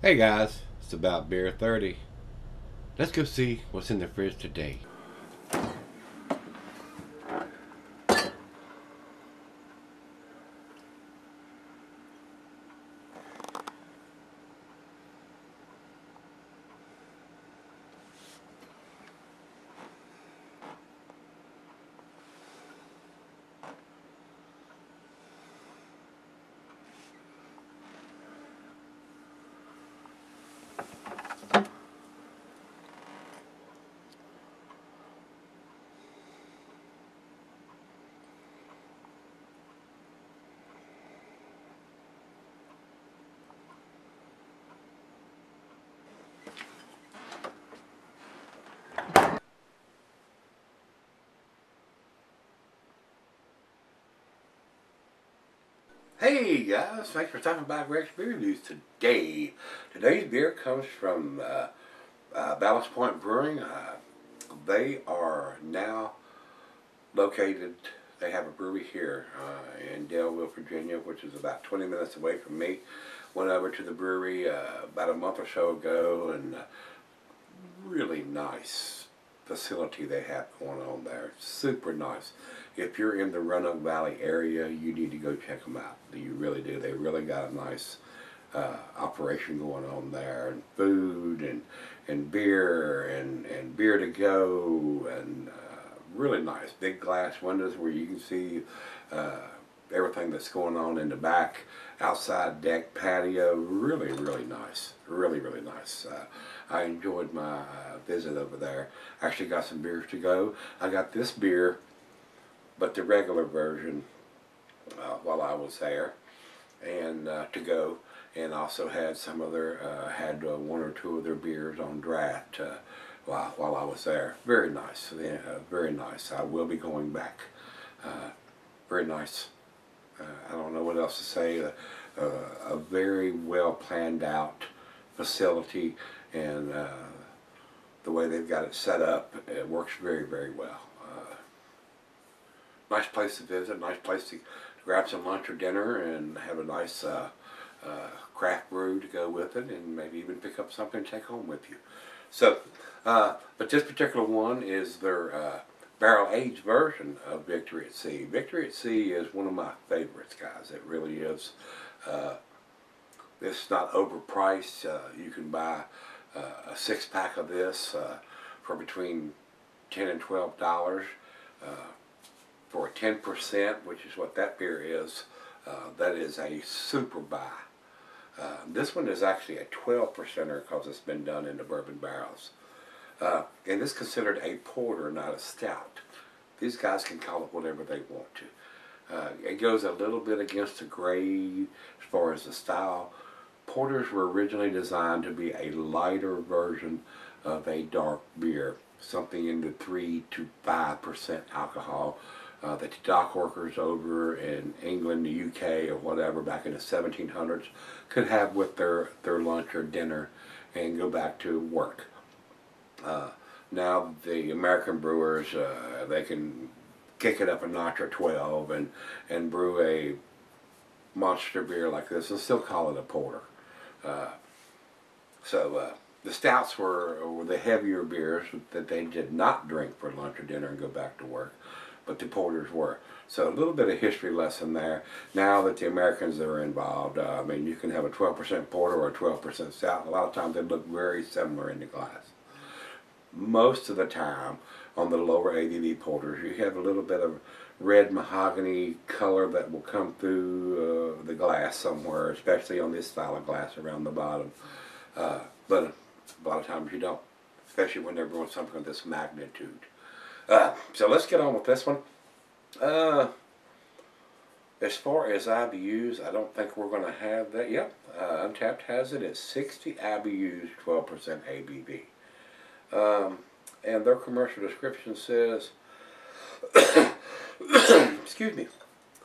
Hey guys, it's about beer 30. Let's go see what's in the fridge today. Hey guys, thanks for stopping by Gregsbeerreviews today. Today's beer comes from Ballast Brewing. They are now located, they have a brewery here in Daleville, Virginia, which is about 20 minutes away from me. Went over to the brewery about a month or so ago, and really nice facility they have going on there. Super nice. If you're in the Roanoke Valley area, you need to go check them out. You really do. They really got a nice operation going on there, and food and beer and beer to go, and really nice. Big glass windows where you can see everything that's going on in the back, outside deck, patio. Really, really nice. Really, really nice. I enjoyed my visit over there. Actually got some beers to go. I got this beer, but the regular version, while I was there, and to go, and also had some other, one or two of their beers on draft while I was there. Very nice, yeah, very nice. I will be going back. Very nice. I don't know what else to say. A very well planned out facility, and the way they've got it set up, it works very, very well. Nice place to visit, nice place to grab some lunch or dinner and have a nice craft brew to go with it, and maybe even pick up something to take home with you. So, but this particular one is their barrel-aged version of Victory at Sea. Victory at Sea is one of my favorites, guys. It really is. It's not overpriced. You can buy a 6-pack of this for between $10 and $12. For 10%, which is what that beer is, that is a super buy. This one is actually a 12%er because it's been done in the bourbon barrels. And it's considered a porter, not a stout. These guys can call it whatever they want to. It goes a little bit against the grain as far as the style. Porters were originally designed to be a lighter version of a dark beer, something in the 3 to 5% alcohol that the dock workers over in England, the UK, or whatever back in the 1700s could have with their lunch or dinner and go back to work. Now the American brewers, they can kick it up a notch or 12 and brew a monster beer like this and still call it a porter. The stouts were the heavier beers that they did not drink for lunch or dinner and go back to work, but the porters were. So a little bit of history lesson there. Now that the Americans are involved, I mean, you can have a 12% porter or a 12% stout. A lot of times they look very similar in the glass. Most of the time on the lower ABV porters, you have a little bit of red mahogany color that will come through the glass somewhere, especially on this style of glass around the bottom. But a lot of times you don't, especially when they're brewing something of this magnitude. So let's get on with this one. As far as IBUs, I don't think we're going to have that. Yep, Untapped has it at 60 IBUs, 12% ABV. And their commercial description says, excuse me,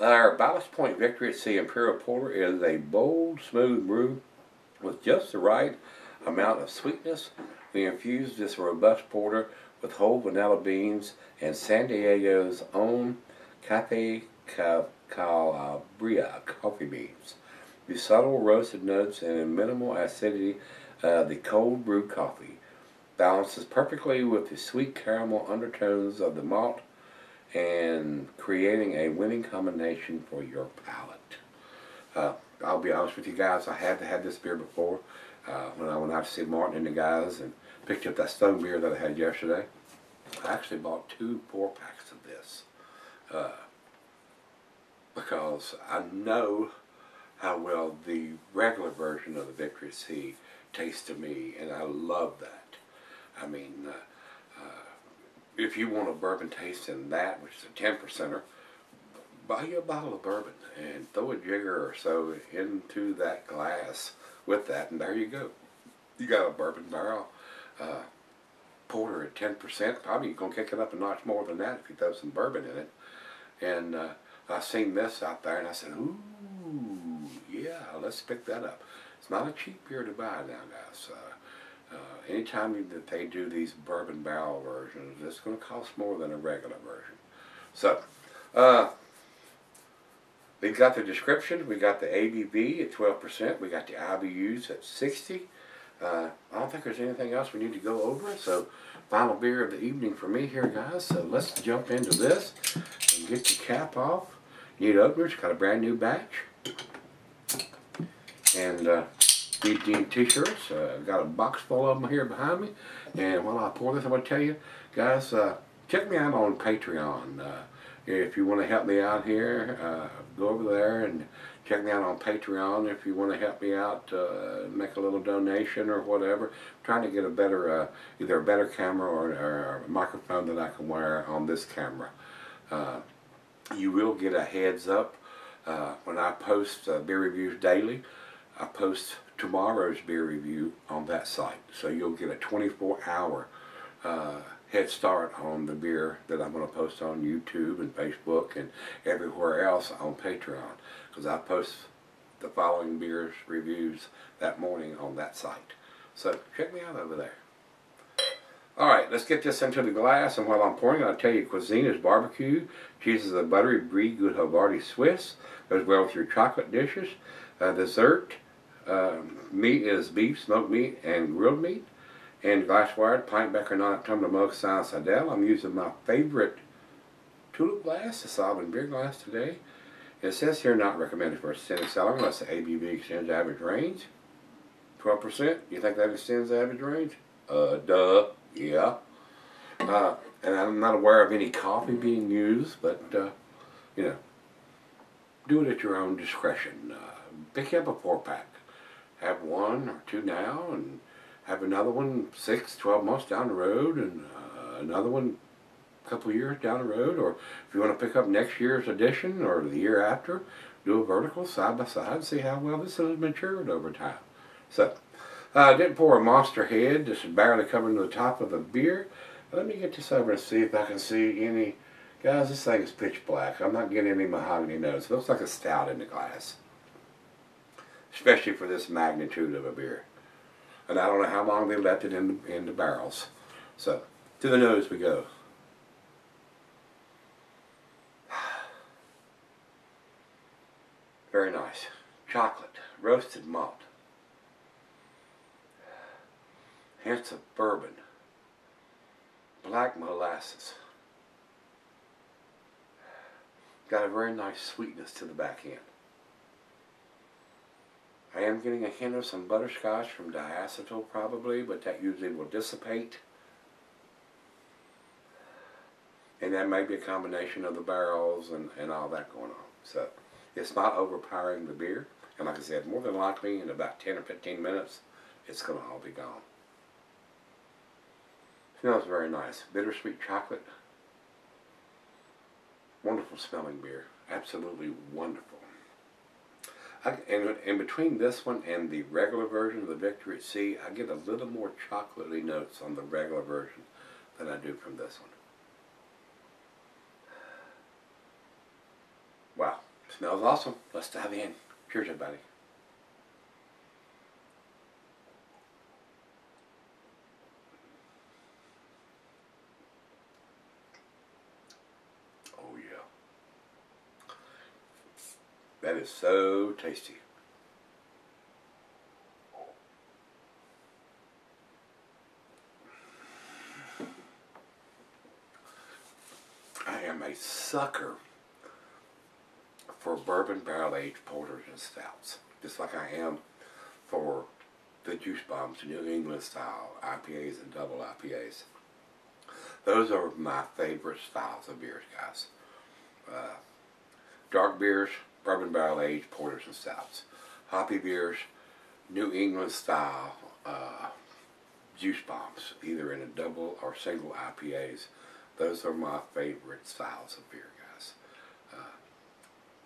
our Ballast Point Victory at Sea Imperial Porter is a bold, smooth brew with just the right amount of sweetness. We infused this robust porter with whole vanilla beans and San Diego's own Café Calabria coffee beans. the subtle roasted notes and minimal acidity of the cold brew coffee balances perfectly with the sweet caramel undertones of the malt and creating a winning combination for your palate. I'll be honest with you guys, I had had this beer before when I went out to see Martin and the guys and picked up that stone beer that I had yesterday. I actually bought 2 4-packs of this because I know how well the regular version of the Victory C tastes to me, and I love that. I mean, if you want a bourbon taste in that, which is a 10%er, buy you a bottle of bourbon and throw a jigger or so into that glass with that, and there you go. You got a bourbon barrel porter at 10%. Probably you're going to kick it up a notch more than that if you throw some bourbon in it. And I seen this out there, and I said, ooh, yeah, let's pick that up. It's not a cheap beer to buy now, guys. Anytime that they do these bourbon barrel versions, it's going to cost more than a regular version. So, we've got the description, we got the ABV at 12%, we got the IBUs at 60. I don't think there's anything else we need to go over. So, final beer of the evening for me here, guys. So let's jump into this and get the cap off. Neat openers, got a brand new batch. And these t-shirts, got a box full of them here behind me. And while I pour this, I'm going to tell you, guys, check me out on Patreon. If you want to help me out here, go over there and check me out on Patreon if you want to help me out, make a little donation or whatever. I'm trying to get a better, either a better camera or a microphone that I can wear on this camera. You will get a heads up when I post beer reviews daily. I post tomorrow's beer review on that site, so you'll get a 24-hour head start on the beer that I'm going to post on YouTube and Facebook and everywhere else on Patreon, because I post the following beers reviews that morning on that site. So check me out over there. Alright, let's get this into the glass, and while I'm pouring, I'll tell you cuisine is barbecue, cheese is a buttery brie good Havarti Swiss, goes well with your chocolate dishes. Dessert, meat is beef, smoked meat, and grilled meat. And glassware, pintback or not, tumbler mug, San Sadell. I'm using my favorite tulip glass, the Sovereign beer glass today. It says here not recommended for extended seller unless the ABV extends average range. 12%. You think that extends average range? Duh. Yeah. And I'm not aware of any coffee being used, but you know, do it at your own discretion. Pick up a 4-pack. Have 1 or 2 now, and have another one 6, 12 months down the road, and another one a couple years down the road. Or if you want to pick up next year's edition or the year after, do a vertical side by side and see how well this has matured over time. So, I didn't pour a monster head. This is barely covering the top of the beer. Let me get this over and see if I can see any. Guys, this thing is pitch black. I'm not getting any mahogany notes. It looks like a stout in the glass, especially for this magnitude of a beer. And I don't know how long they left it in the barrels. So, to the nose we go. Very nice. Chocolate, roasted malt, hints of bourbon, black molasses. Got a very nice sweetness to the back end. I am getting a hint of some butterscotch from diacetyl probably, but that usually will dissipate. And that may be a combination of the barrels and all that going on. So it's not overpowering the beer. And like I said, more than likely in about 10 or 15 minutes, it's going to all be gone. Smells very nice. Bittersweet chocolate. Wonderful smelling beer. Absolutely wonderful. And in between this one and the regular version of the Victory C, I get a little more chocolatey notes on the regular version than I do from this one. Wow, smells awesome. Let's dive in. Cheers, everybody. That is so tasty. am a sucker for bourbon barrel-aged porters and stouts, just like I am for the juice bombs, New England style IPAs and double IPAs. Those are my favorite styles of beers, guys. Dark beers, bourbon barrel-aged porters and stouts. Hoppy beers, New England style juice bombs, either in a double or single IPAs. Those are my favorite styles of beer, guys.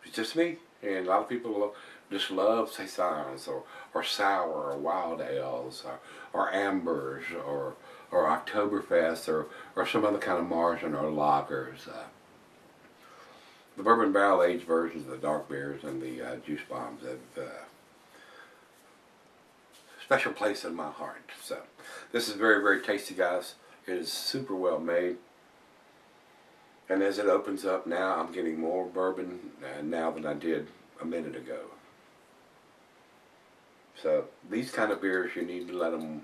It's just me, and a lot of people just love saisons or sour or wild ales or ambers or Oktoberfest or some other kind of Marzen or lagers. The bourbon barrel aged versions of the dark beers and the juice bombs have special place in my heart. So this is very, very tasty, guys. It is super well made. And as it opens up now, I'm getting more bourbon now than I did a minute ago. So these kind of beers, you need to let them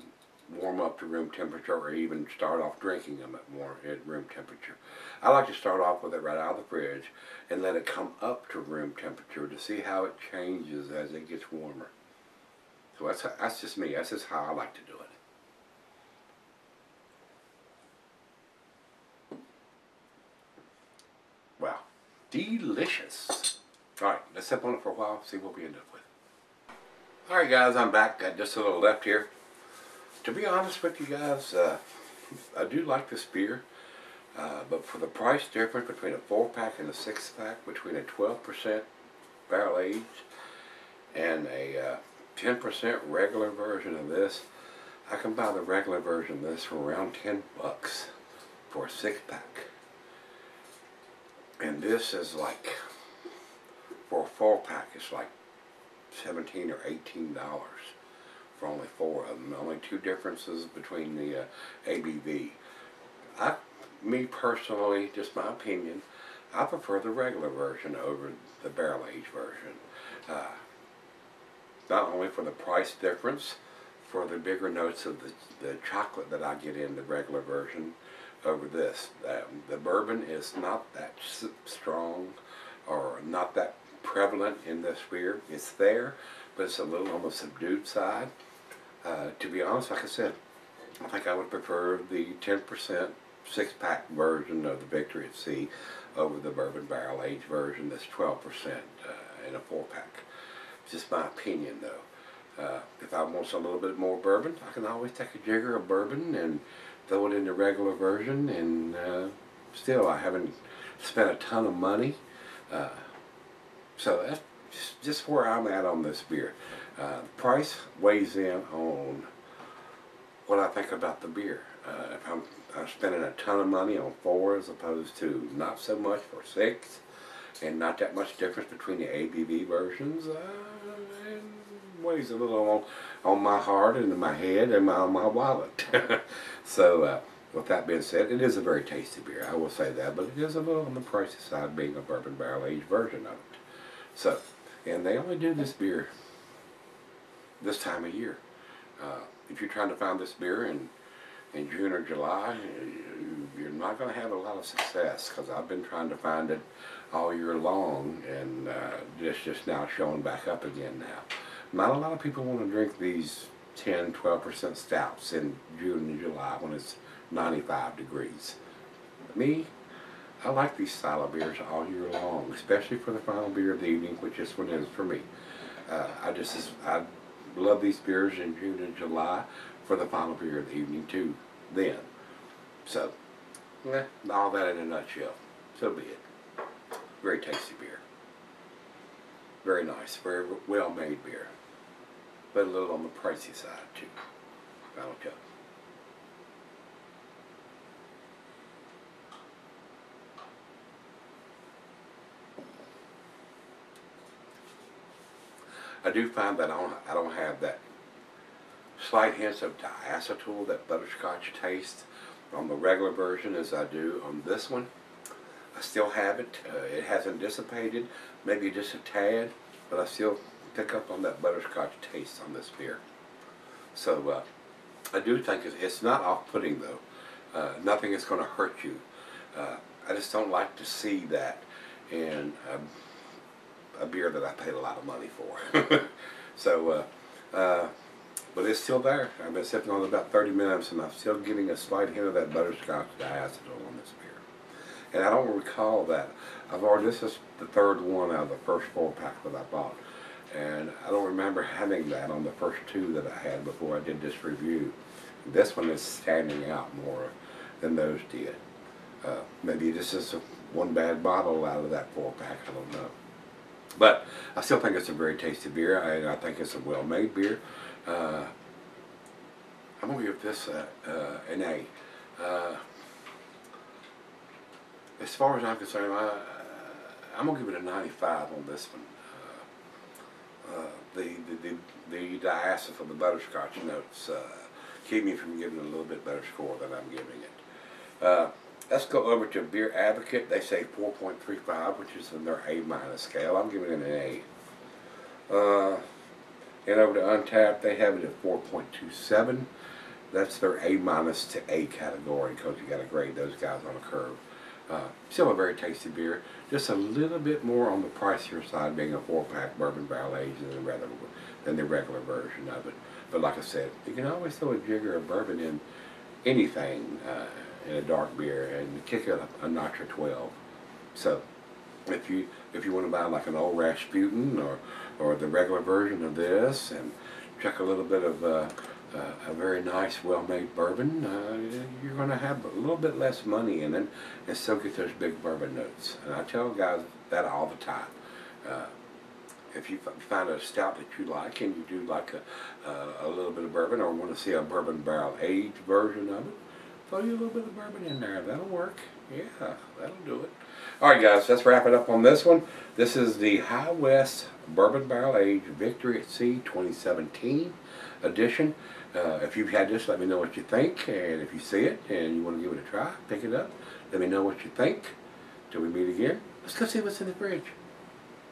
warm up to room temperature, or even start off drinking them at room temperature. I like to start off with it right out of the fridge and let it come up to room temperature to see how it changes as it gets warmer. So that's just me. That's just how I like to do it. Wow, delicious. Alright, let's sip on it for a while, see what we end up with. Alright guys, I'm back. Got just a little left here. To be honest with you guys, I do like this beer, but for the price difference between a 4-pack and a 6-pack, between a 12% barrel aged and a 10% regular version of this, I can buy the regular version of this for around 10 bucks for a 6-pack. And this is like, for a 4-pack, it's like $17 or $18 for only 4 of them. Only 2 differences between the ABV. Me personally, just my opinion, I prefer the regular version over the barrel aged version. Not only for the price difference, for the bigger notes of the chocolate that I get in the regular version over this. The bourbon is not that strong or not that prevalent in this beer. It's there, but it's a little on the subdued side. To be honest, like I said, I think I would prefer the 10% 6-pack version of the Victory at Sea over the bourbon barrel aged version that's 12% in a 4-pack. Just my opinion, though. If I want a little bit more bourbon, I can always take a jigger of bourbon and throw it in the regular version, and still I haven't spent a ton of money. So that's just where I'm at on this beer. The price weighs in on what I think about the beer. If I'm spending a ton of money on 4 as opposed to not so much for 6, and not that much difference between the ABV versions, it weighs a little on my heart and in my head and on my wallet. So with that being said, it is a very tasty beer, I will say that, but it is a little on the pricey side, being a bourbon barrel aged version of it. So, and they only do this beer this time of year. If you're trying to find this beer in June or July, you're not going to have a lot of success, because I've been trying to find it all year long, and it's just now showing back up again now. Not a lot of people want to drink these 10-12% stouts in June and July when it's 95 degrees. Me, I like these style of beers all year long, especially for the final beer of the evening, which this one is for me. I love these beers in June and July for the final beer of the evening too then. So, all that in a nutshell. So be it. Very tasty beer. Very nice, very well made beer. But a little on the pricey side too. Final cup. I do find that I don't have that slight hints of diacetyl, that butterscotch taste on the regular version as I do on this one. I still have it. It hasn't dissipated, maybe just a tad, but I still pick up on that butterscotch taste on this beer. So I do think it's not off-putting though. Nothing is going to hurt you. I just don't like to see that in a beer that I paid a lot of money for. So, but it's still there. I've been sipping on it about 30 minutes, and I'm still getting a slight hint of that butterscotch diacetyl on this beer. And I don't recall that. This is the third one out of the first 4-pack that I bought. And I don't remember having that on the first 2 that I had before I did this review. This one is standing out more than those did. Maybe this is one bad bottle out of that 4-pack, I don't know. But I still think it's a very tasty beer, and I think it's a well-made beer. I'm going to give this an A. As far as I'm concerned, I'm going to give it a 95 on this one. The diacetyl, the butterscotch notes keep me from giving it a little bit better score than I'm giving it. Let's go over to Beer Advocate. They say 4.35, which is in their A- scale. I'm giving it an A. And over to Untappd, they have it at 4.27. That's their A- to A category, because you got to grade those guys on a curve. Still a very tasty beer. Just a little bit more on the pricier side, being a 4-pack bourbon barrel aged than the regular version of it. But like I said, you can always throw a jigger of bourbon in anything in a dark beer and kick it up a notch or 12. So if you want to buy like an old Rasputin or the regular version of this, and check a little bit of a very nice, well-made bourbon, you're going to have a little bit less money in it and still get those big bourbon notes. And I tell guys that all the time. If you find a stout that you like, and you do like a little bit of bourbon, or want to see a bourbon barrel aged version of it, throw you a little bit of bourbon in there. That'll work. Yeah, that'll do it. Alright guys, let's wrap it up on this one. This is the High West Bourbon Barrel Aged Victory at Sea 2017 edition. If you've had this, let me know what you think. And if you see it and you want to give it a try, pick it up. Let me know what you think. Till we meet again, let's go see what's in the fridge.